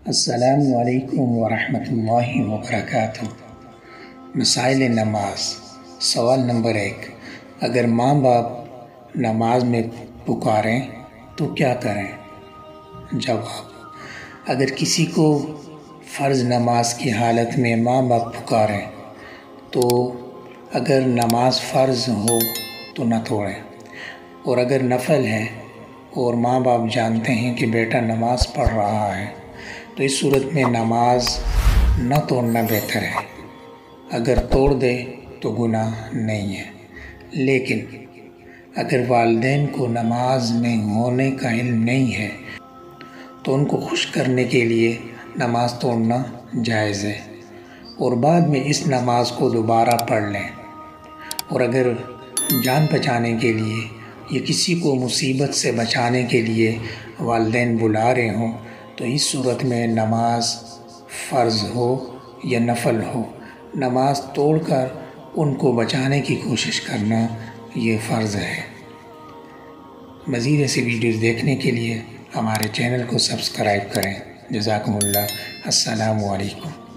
السلام علیکم ورحمۃ اللہ وبرکاتہ۔ مسائل نماز۔ سوال نمبر 1، اگر ماں باپ نماز میں پکاریں تو کیا کریں؟ جواب، اگر کسی کو فرض نماز کی حالت میں ماں باپ پکاریں تو اگر نماز فرض ہو تو نہ توڑیں، اور اگر نفل ہے اور ماں باپ جانتے ہیں کہ بیٹا نماز پڑھ رہا ہے تو اس صورت میں نماز نہ توڑنا بہتر ہے۔ اگر توڑ دے تو گناہ نہیں ہے، لیکن اگر والدین کو نماز میں ہونے کا علم نہیں ہے تو ان کو خوش کرنے کے لیے نماز توڑنا جائز ہے، اور بعد میں اس نماز کو دوبارہ پڑھ لیں۔ اور اگر جان بچانے کے لیے یا کسی کو مصیبت سے بچانے کے لیے والدین بلا رہے ہوں تو اس صورت میں نماز فرض ہو یا نفل ہو، نماز توڑ کر ان کو بچانے کی کوشش کرنا یہ فرض ہے۔ مزید ایسی ویڈیوز دیکھنے کے لیے ہمارے چینل کو سبسکرائب کریں۔ جزاکم اللہ۔ السلام علیکم۔